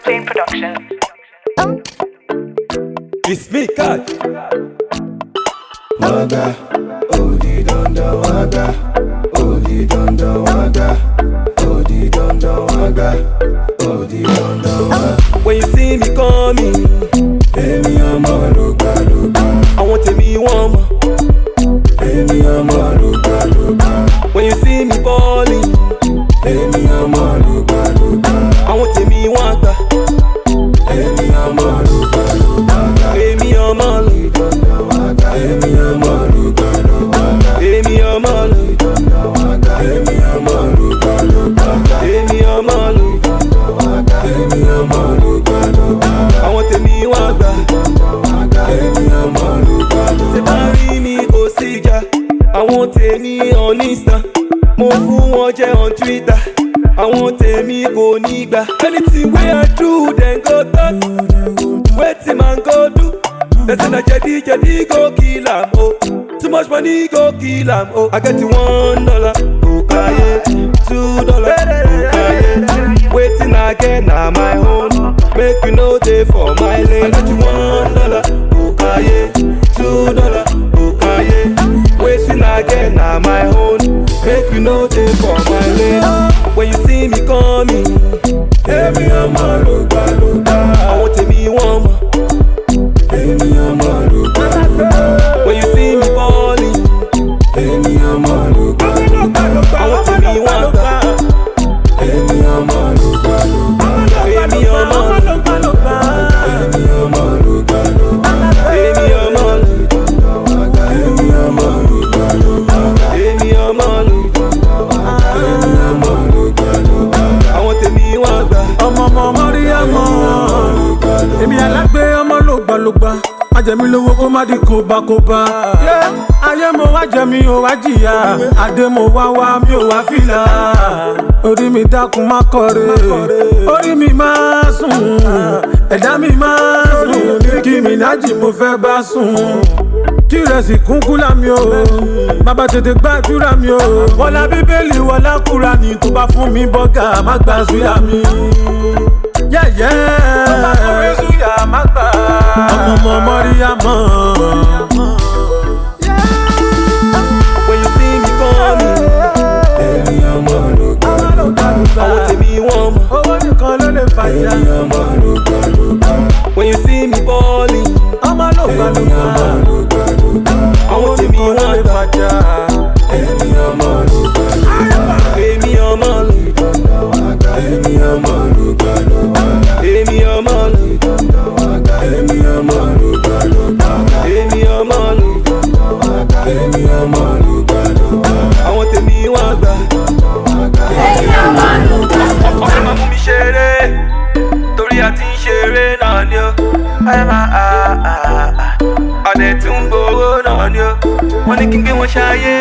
Chain Production. It's me, God. Waga, odi donda waga, odi donda waga, odi donda waga, odi donda waga. When you see me coming, Emi ọmọ luga luga, I want to be warmer. emi ọmọ luga luga, When you see me balling, emi ọmọ luga luga, I want to be water. emi ọmọ luga luga, Emi ọmọ donda waga, emi ọmọ luga luga, Emi ọmọ donda waga, emi ọmọ luga luga, Emi ọmọ donda waga, emi ọmọ luga luga, I want to be water. donda waga, emi ọmọ luga Ṣé luga. bá rí mi kò sí ìjà? Àwọn tèmi on Insta, mo fún wọn jẹ́ on Twitter. Àwọn tèmi kò ní gbà. Anything wey I do, dem go talk. Wetin man go do? They say na jedi go kill am o. Too much money go kill am o. I get $1, okaye. $2, okaye. Wetin I get na my own. Make you no dey for my lane. I get $1, okaye. $2, okaye. Wetin I get na my own. Make you no dey for my lane. When you see me coming, Emi ọmọ luga luga, àwọn tèmi wọ́n mọ̀. emi ọmọ luga luga, When you see me balling, emi ọmọ luga luga, àwọn tèmi wọ́n gbà. emi ọmọ luga luga, Èmi ọmọ lò, emi ọmọ luga luga, èmi ọmọ lò, donda waga, emi ọmọ luga luga, èmi ọmọ lò. emi ọmọ luga luga, Àwọn tèmi wọ́n gbà. ọmọ Mọ́ríyámọ̀ èmi alágbé ọmọ lògbàlògbà májẹ̀mí lówó kó má di kóbákóbá. Ayé mo wá jẹ mi ò wá jìyà, adé mo wá mi ò wá fìlà. Orí mi dákun má kọ̀rẹ́, orí mi máa sùn, ẹ̀dá mi máa sùn. Nicki Minaj mo fẹ́ bá sùn, kí rẹ̀sì kúnkún lámi o, bàbá tètè gbàdúrà mi o. Wọlá bíbélì wọlá Kùránì, tó bá fún mi bọ́gà má gbà súyà mi. Yẹ́yẹ́ tó bá fún mi súyà má gbà. Ọmọ Mọ́ríyámọ̀. When you see me coming, emi ọmọ luga luga, àwọn tèmi wọ́n mọ̀. Owó nìkan ló lè fàjà. emi ọmọ luga luga, When you see me balling, Ọmọ ló emi gbàlùkà. ọmọ luga luga, àwọn tèmi Owó nìkan ló wọ́n lè gbà. fàjà. emi ọmọ luga luga, Èmi ọmọ lò, donda waga, emi ọmọ luga luga, èmi ọmọ lò, donda waga, emi ọmọ luga luga, èmi ọmọ lò. donda waga, emi ọmọ luga luga, Àwọn tèmi wọ́n gbà. Ọ̀sẹ̀ máa mú mi ṣeré, torí a ti ń ṣeré náà ni ó. Adẹ̀ tún gbowó náà ni ó. Wọ́n ní kí n gbé wọn ṣayé.